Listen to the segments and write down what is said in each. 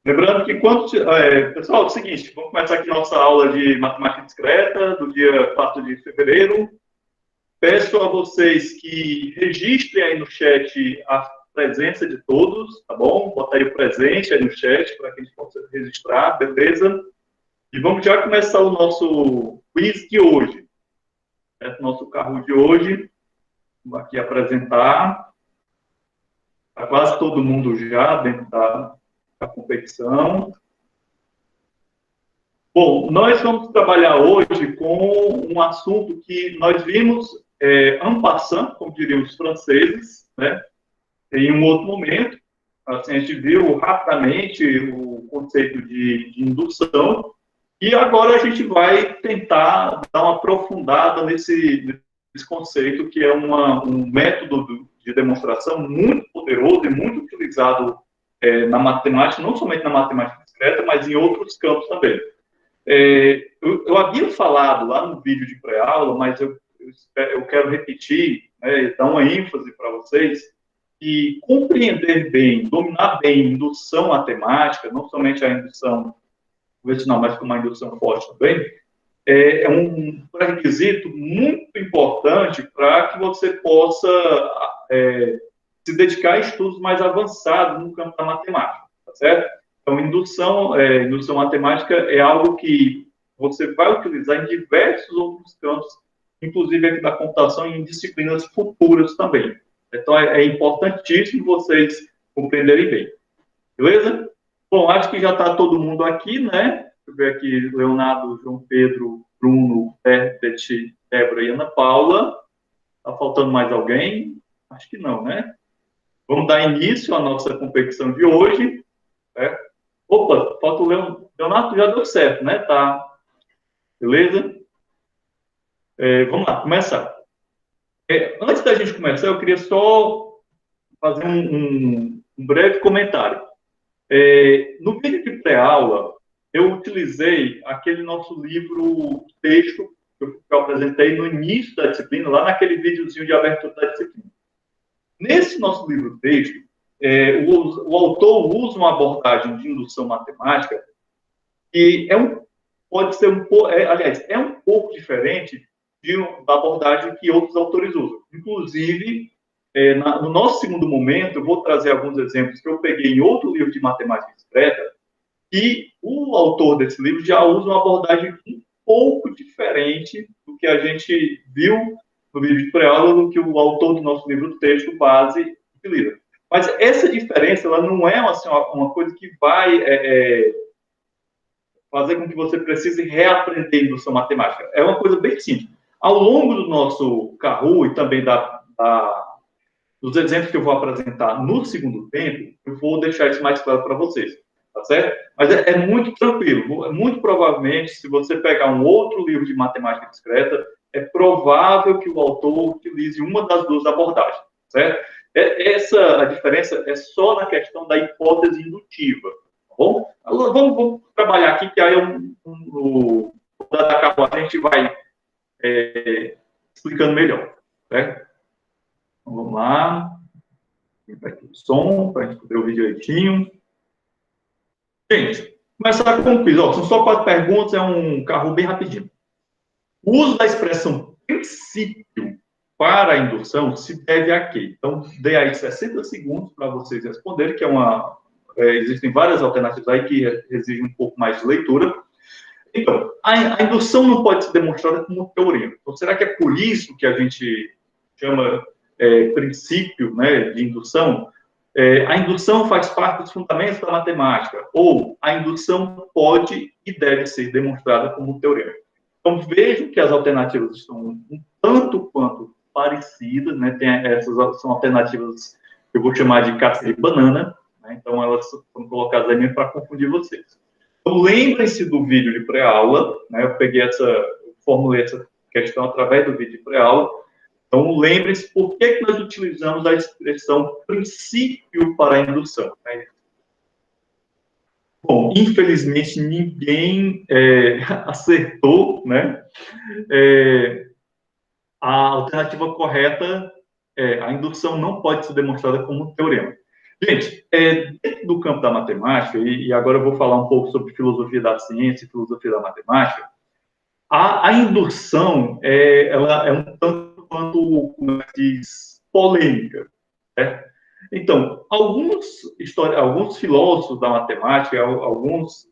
Lembrando que pessoal, é o seguinte, vamos começar aqui nossa aula de matemática discreta do dia 4 de fevereiro. Peço a vocês que registrem aí no chat a presença de todos, tá bom? Bota aí o presente aí no chat para que a gente possa registrar, beleza? E vamos já começar o nosso quiz de hoje. Nosso carro de hoje. Vou aqui apresentar. Está quase todo mundo já dentro da competição. Bom, nós vamos trabalhar hoje com um assunto que nós vimos en passant, como diriam os franceses, né? Em um outro momento. Assim, a gente viu rapidamente o conceito de indução, e agora a gente vai tentar dar uma aprofundada nesse conceito, que é um método de demonstração muito poderoso e muito utilizado na matemática, não somente na matemática discreta, mas em outros campos também. Eu havia falado lá no vídeo de pré-aula, mas eu quero repetir, né, dar uma ênfase para vocês, e compreender bem, dominar bem a indução matemática, não somente a indução convencional, mas como a indução forte também, é um pré-requisito muito importante para que você possa se dedicar a estudos mais avançados no campo da matemática, tá certo? Então, indução matemática é algo que você vai utilizar em diversos outros campos, inclusive aqui da computação e em disciplinas futuras também. Então, é importantíssimo vocês compreenderem bem. Beleza? Bom, acho que já está todo mundo aqui, né? Deixa eu ver aqui, Leonardo, João Pedro, Bruno, Herbert, Débora e Ana Paula. Está faltando mais alguém? Acho que não, né? Vamos dar início à nossa competição de hoje. Opa, falta o Leonardo, já deu certo, né? Tá. Beleza? Vamos lá, começar. Antes da gente começar, eu queria só fazer um breve comentário. No vídeo de pré-aula, eu utilizei aquele nosso livro texto que eu apresentei no início da disciplina, lá naquele videozinho de abertura da disciplina. Nesse nosso livro texto, o autor usa uma abordagem de indução matemática que pode ser um pouco, aliás, é um pouco diferente da abordagem que outros autores usam. Inclusive, no nosso segundo momento, eu vou trazer alguns exemplos que eu peguei em outro livro de matemática discreta, e o autor desse livro já usa uma abordagem um pouco diferente do que a gente viu no vídeo de pré-aula, do que o autor do nosso livro texto base utiliza. Mas essa diferença, ela não é assim, uma coisa que vai fazer com que você precise reaprender indução matemática. É uma coisa bem simples. Ao longo do nosso Kahoot e também dos exemplos que eu vou apresentar no segundo tempo, eu vou deixar isso mais claro para vocês, tá certo? Mas é muito tranquilo. Muito provavelmente, se você pegar um outro livro de matemática discreta, é provável que o autor utilize uma das duas abordagens, certo? A diferença é só na questão da hipótese indutiva, tá bom? Vamos trabalhar aqui, que aí da capa a gente vai explicando melhor, certo? Então, vamos lá. Aqui o som, para a gente poder ouvir direitinho. Gente, começar com o quiz. São só 4 perguntas, é um carro bem rapidinho. O uso da expressão princípio para a indução se deve a quê? Então, dei aí 60 segundos para vocês responderem, que existem várias alternativas aí que exigem um pouco mais de leitura. Então, a indução não pode ser demonstrada como teorema. Então, será que é por isso que a gente chama princípio, né, de indução? A indução faz parte dos fundamentos da matemática, ou a indução pode e deve ser demonstrada como teorema. Então, vejam que as alternativas estão um tanto quanto parecidas, né? Essas são alternativas que eu vou chamar de casca de banana, né? Então, elas foram colocadas aí para confundir vocês. Então, lembrem-se do vídeo de pré-aula, né? Formulei essa questão através do vídeo de pré-aula. Então, lembrem-se por que nós utilizamos a expressão princípio para a indução. Né? Bom, infelizmente, ninguém acertou, né? A alternativa correta a indução não pode ser demonstrada como teorema. Gente, dentro do campo da matemática, e agora eu vou falar um pouco sobre filosofia da ciência e filosofia da matemática, a indução, ela é um tanto quanto, como se diz, polêmica, né? Então, alguns filósofos da matemática, alguns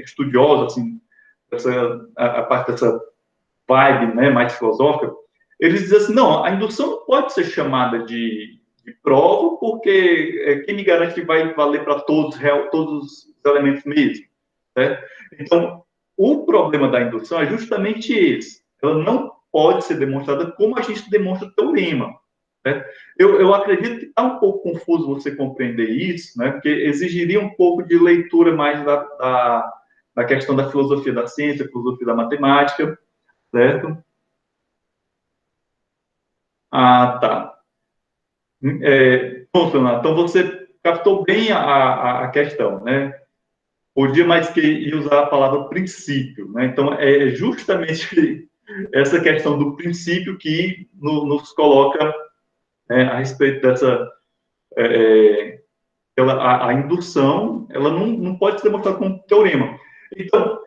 estudiosos, assim, a parte dessa vibe, né, mais filosófica, eles dizem assim, não, a indução não pode ser chamada de prova, porque quem me garante que vai valer para todos os elementos mesmo, né? Então, o problema da indução é justamente esse. Ela não pode ser demonstrada como a gente demonstra o teorema, né? Eu acredito que está um pouco confuso você compreender isso, né? Porque exigiria um pouco de leitura mais da questão da filosofia da ciência, filosofia da matemática, certo? Ah, tá. Bom, Fernando, então você captou bem a questão, né? Podia mais que usar a palavra princípio, né? Então, é justamente essa questão do princípio que nos coloca, né, a respeito dessa... a indução, ela não pode ser demonstrada como teorema. Então,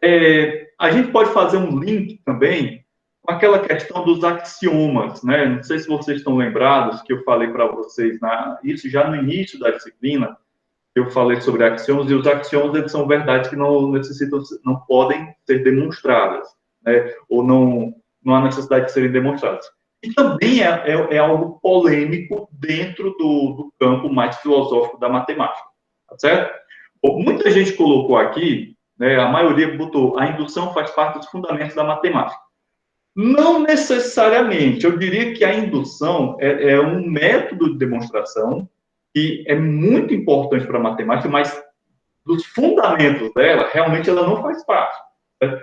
a gente pode fazer um link também com aquela questão dos axiomas, né? Não sei se vocês estão lembrados que eu falei para vocês, isso já no início da disciplina, eu falei sobre axiomas, e os axiomas eles são verdades que não necessitam, não podem ser demonstradas, né? Ou não há necessidade de serem demonstradas. E também é algo polêmico dentro do campo mais filosófico da matemática, tá certo? Bom, muita gente colocou aqui, né, a maioria botou, a indução faz parte dos fundamentos da matemática. Não necessariamente, eu diria que a indução é um método de demonstração que é muito importante para a matemática, mas dos fundamentos dela, realmente ela não faz parte, né?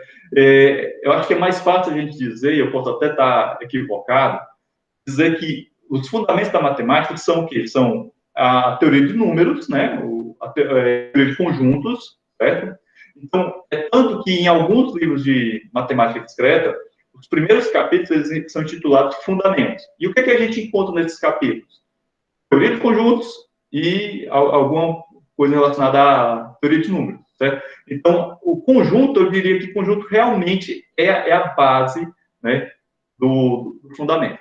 Eu acho que é mais fácil a gente dizer, eu posso até estar equivocado, dizer que os fundamentos da matemática são o quê? São a teoria de números, né? A teoria de conjuntos, certo? Então, é tanto que em alguns livros de matemática discreta, os primeiros capítulos eles são intitulados Fundamentos. E o que a gente encontra nesses capítulos? Teoria de conjuntos e alguma coisa relacionada à teoria de números, certo? Então, o conjunto, eu diria que o conjunto realmente é a base, né, do fundamento.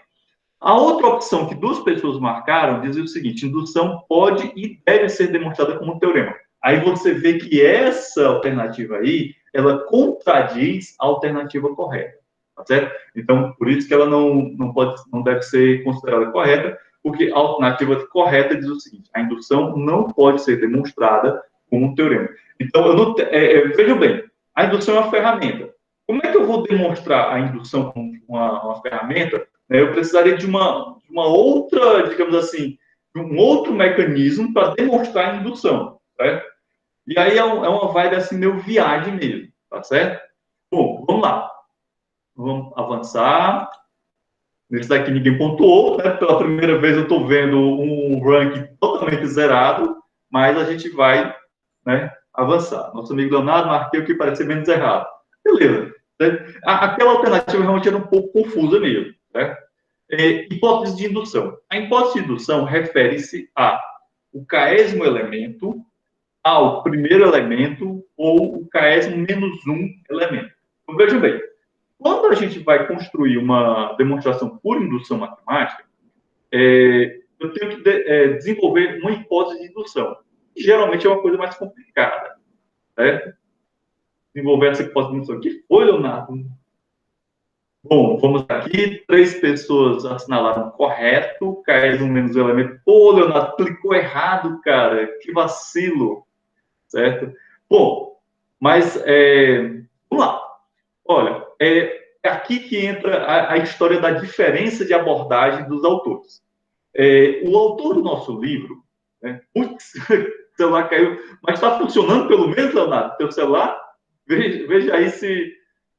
A outra opção que duas pessoas marcaram dizia o seguinte: indução pode e deve ser demonstrada como um teorema. Aí você vê que essa alternativa aí, ela contradiz a alternativa correta, tá certo? Então, por isso que ela não deve ser considerada correta, porque a alternativa correta diz o seguinte: a indução não pode ser demonstrada como um teorema. Então, veja bem, a indução é uma ferramenta. Como é que eu vou demonstrar a indução como uma ferramenta? Eu precisaria de uma outra, digamos assim, um outro mecanismo para demonstrar a indução, certo? E aí é uma vibe assim, meio viagem mesmo, tá certo? Bom, vamos lá. Vamos avançar. Nesse daqui ninguém pontuou, né? Pela primeira vez eu estou vendo um ranking totalmente zerado, mas a gente vai, né, avançar. Nosso amigo Leonardo marquei o que parecia menos errado. Beleza. Aquela alternativa realmente era um pouco confusa mesmo, né? Hipótese de indução. A hipótese de indução refere-se a o késimo elemento ao primeiro elemento ou o késimo menos um elemento. Então, veja bem, quando a gente vai construir uma demonstração por indução matemática, eu tenho que desenvolver uma hipótese de indução. Geralmente é uma coisa mais complicada, certo? Desenvolver essa hipótese de indução. O que foi, Leonardo? Bom, vamos aqui. 3 pessoas assinalaram correto. Caiu menos o elemento. Pô, Leonardo, clicou errado, cara. Que vacilo, certo? Bom, mas vamos lá. Olha, é aqui que entra a história da diferença de abordagem dos autores. O autor do nosso livro, né? Putz, o celular caiu. Mas está funcionando pelo menos, Leonardo? Teu celular? Veja aí se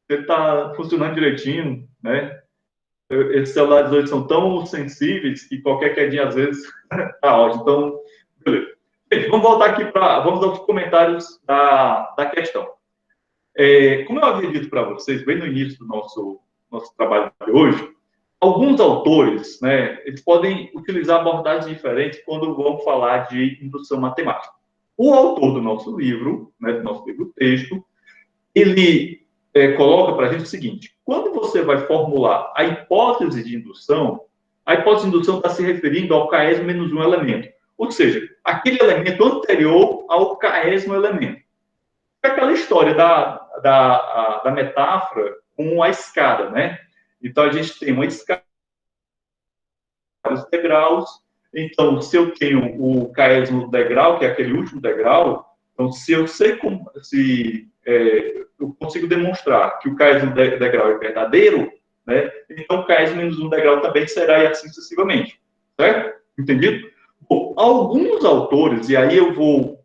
ele está funcionando direitinho, né? Esses celulares hoje são tão sensíveis que qualquer quedinha, às vezes, tá ótimo. Então, beleza. Gente, vamos voltar aqui vamos aos comentários da questão. Como eu havia dito para vocês, bem no início do nosso trabalho de hoje, Alguns autores, né, eles podem utilizar abordagens diferentes quando vão falar de indução matemática. O autor do nosso livro, né, do nosso livro-texto, ele coloca para a gente o seguinte: quando você vai formular a hipótese de indução, a hipótese de indução está se referindo ao késimo menos um elemento, ou seja, aquele elemento anterior ao késimo elemento. É aquela história da metáfora com a escada, né? Então, a gente tem uma escada, vários degraus. Então, se eu tenho o késimo degrau, que é aquele último degrau, então, se eu sei como, eu consigo demonstrar que o késimo degrau é verdadeiro, né? Então, o késimo menos um degrau também será, e assim sucessivamente. Certo? Entendido? Bom, alguns autores, e aí eu vou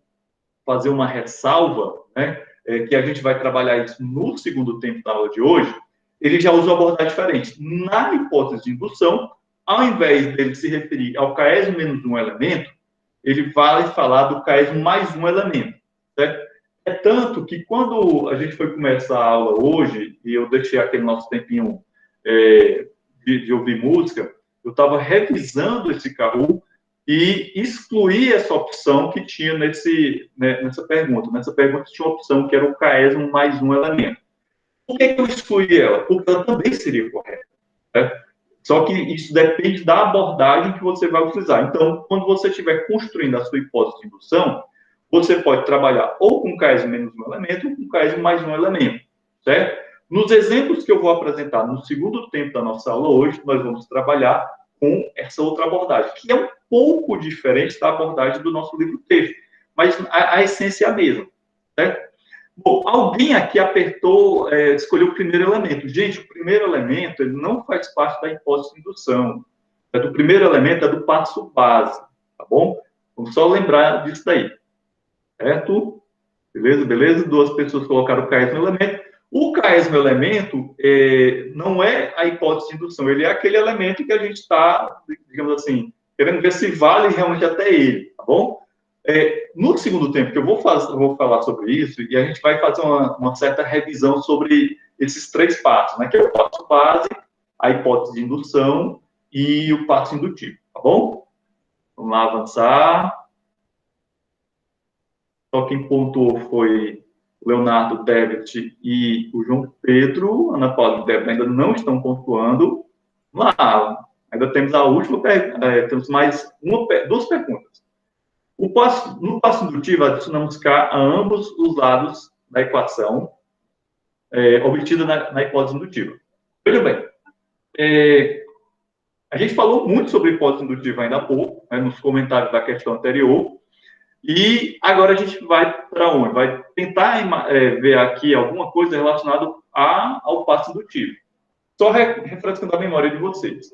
fazer uma ressalva, né? Que a gente vai trabalhar isso no segundo tempo da aula de hoje, ele já usa uma abordagem diferente. Na hipótese de indução, ao invés dele se referir ao késimo menos um elemento, ele vai falar do késimo mais um elemento. Certo? É tanto que quando a gente foi começar a aula hoje, e eu deixei aquele nosso tempinho de ouvir música, eu estava revisando esse Kahoot e excluí essa opção que tinha nessa pergunta. Nessa pergunta tinha uma opção que era o késimo mais um elemento. Por que eu excluí ela? Porque ela também seria correta. Né? Só que isso depende da abordagem que você vai utilizar. Então, quando você estiver construindo a sua hipótese de indução, você pode trabalhar ou com késimo menos um elemento ou com késimo mais um elemento. Certo? Nos exemplos que eu vou apresentar no segundo tempo da nossa aula hoje, nós vamos trabalhar com essa outra abordagem, que é um pouco diferente da abordagem do nosso livro-texto, mas a essência é a mesma. Certo? Bom, alguém aqui escolheu o primeiro elemento. Gente, o primeiro elemento ele não faz parte da hipótese de indução. O primeiro elemento é do passo base, tá bom? Vamos só lembrar disso daí. Certo? Beleza? Beleza? Duas pessoas colocaram o késimo elemento. O késimo elemento não é a hipótese de indução, ele é aquele elemento que a gente está, digamos assim, querendo ver se vale realmente até ele, tá bom? No segundo tempo que eu vou falar sobre isso, e a gente vai fazer uma certa revisão sobre esses três passos, né? Que é o passo base, a hipótese de indução e o passo indutivo, tá bom? Vamos lá avançar. Só quem pontuou foi o Leonardo Debet e o João Pedro. Ana Paula e Debet ainda não estão pontuando. Vamos lá, ainda temos a última temos mais duas perguntas. No passo indutivo, adicionamos K a ambos os lados da equação obtida na hipótese indutiva. Veja bem, a gente falou muito sobre hipótese indutiva ainda há pouco, né, nos comentários da questão anterior, e agora a gente vai para onde? Vai tentar ver aqui alguma coisa relacionada ao passo indutivo. Só refrescando a memória de vocês.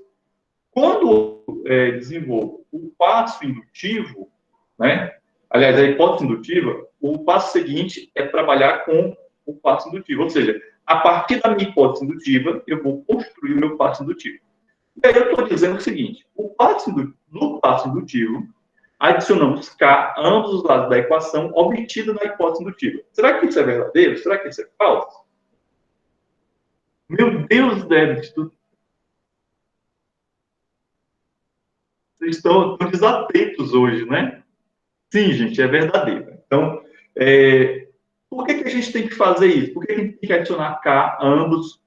Quando desenvolvo o passo indutivo, né? Aliás, a hipótese indutiva, o passo seguinte é trabalhar com o passo indutivo. Ou seja, a partir da minha hipótese indutiva, eu vou construir o meu passo indutivo. E aí eu estou dizendo o seguinte, no passo indutivo, adicionamos K a ambos os lados da equação obtida na hipótese indutiva. Será que isso é verdadeiro? Será que isso é falso? Meu Deus, Débora, vocês estão desatentos hoje, né? Sim, gente, é verdadeiro. Então, por que a gente tem que fazer isso? Por que a gente tem que adicionar K a ambos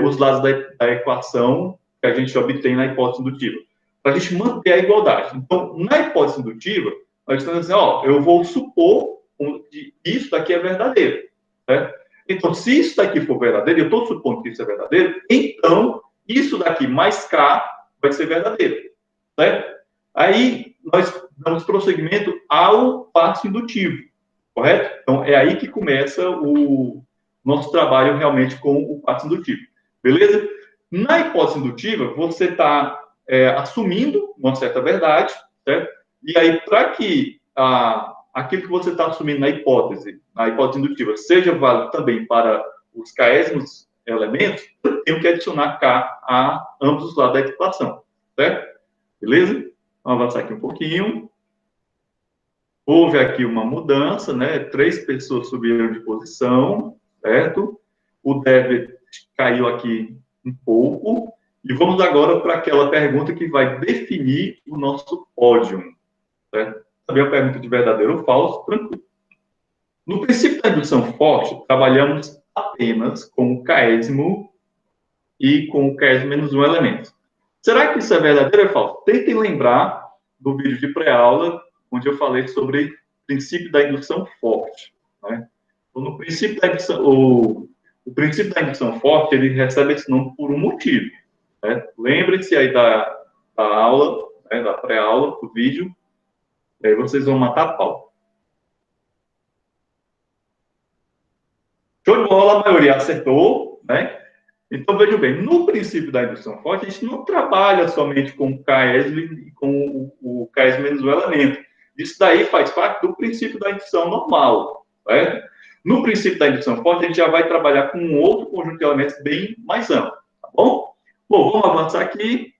os lados da equação que a gente obtém na hipótese indutiva? Para a gente manter a igualdade. Então, na hipótese indutiva, nós estamos dizendo assim, eu vou supor que isso daqui é verdadeiro. Certo? Então, se isso daqui for verdadeiro, eu estou supondo que isso é verdadeiro, então, isso daqui mais K vai ser verdadeiro. Certo? Aí, nós damos prosseguimento ao passo indutivo, correto? Então, é aí que começa o nosso trabalho realmente com o passo indutivo. Beleza? Na hipótese indutiva, você está assumindo uma certa verdade, certo? E aí, para que aquilo que você está assumindo na hipótese indutiva, seja válido também para os késimos elementos, eu tenho que adicionar K a ambos os lados da equação, certo? Beleza? Vamos avançar aqui um pouquinho. Houve aqui uma mudança, né? 3 pessoas subiram de posição, certo? O débito caiu aqui um pouco. E vamos agora para aquela pergunta que vai definir o nosso pódio. Certo? Saber a pergunta de verdadeiro ou falso, tranquilo. No princípio da indução forte, trabalhamos apenas com o caésimo e com o caésimo menos um elemento. Será que isso é verdadeiro ou é falso? Tentem lembrar do vídeo de pré-aula, onde eu falei sobre o princípio da indução forte. Né? Então, no princípio da indução, o princípio da indução forte, ele recebe esse nome por um motivo. Né? Lembre-se aí da aula, né, da pré-aula, do vídeo, e aí vocês vão matar a pau. Show de bola, a maioria acertou, né? Então, veja bem, no princípio da indução forte, a gente não trabalha somente com o KS e com o KS menos o elemento. Isso daí faz parte do princípio da indução normal, né? No princípio da indução forte, a gente já vai trabalhar com um outro conjunto de elementos bem mais amplo, tá bom? Bom, vamos avançar aqui.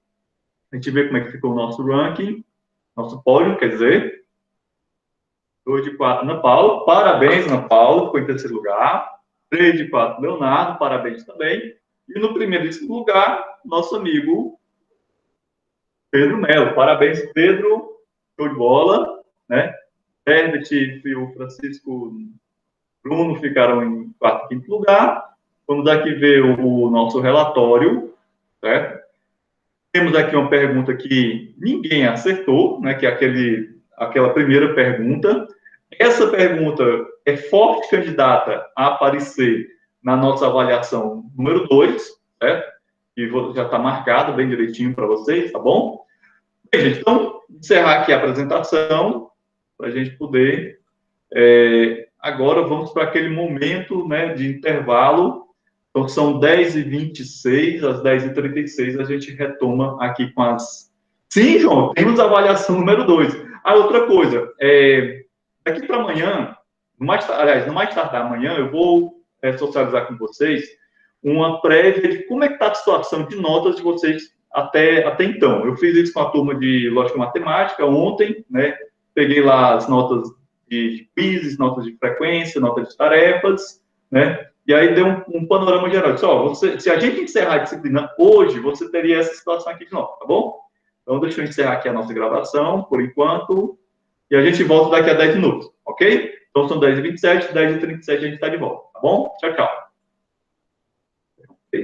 A gente vê como é que ficou o nosso ranking, nosso pódio, quer dizer. 2 de 4, Ana Paula. Parabéns, Ana Paula, ficou em terceiro lugar. 3 de 4, Leonardo, parabéns também. E no primeiro lugar, nosso amigo Pedro Melo. Parabéns, Pedro. Show de bola. Né? Herbert e o Francisco Bruno ficaram em quarto e quinto lugar. Vamos aqui ver o nosso relatório. Certo? Temos aqui uma pergunta que ninguém acertou, né? Que é aquela primeira pergunta. Essa pergunta é forte candidata a aparecer na nossa avaliação número 2, certo? E já está marcado bem direitinho para vocês, tá bom? Bem, gente, então, encerrar aqui a apresentação, para a gente poder... agora vamos para aquele momento, né, de intervalo. Então, são 10h26, às 10h36 a gente retoma aqui com as... Sim, João, temos a avaliação número 2. Ah, outra coisa, daqui para amanhã, no mais tardar amanhã, eu vou socializar com vocês uma prévia de como é que está a situação de notas de vocês até então. Eu fiz isso com a turma de Lógica e Matemática ontem, né? Peguei lá as notas de quizzes, notas de frequência, notas de tarefas, né? E aí deu um panorama geral. Disse, ó, se a gente encerrar a disciplina hoje, você teria essa situação aqui de novo, tá bom? Então, deixa eu encerrar aqui a nossa gravação, por enquanto, e a gente volta daqui a 10 minutos, ok? Então, são 10h27, 10h37 a gente está de volta, tá bom? Tchau, tchau.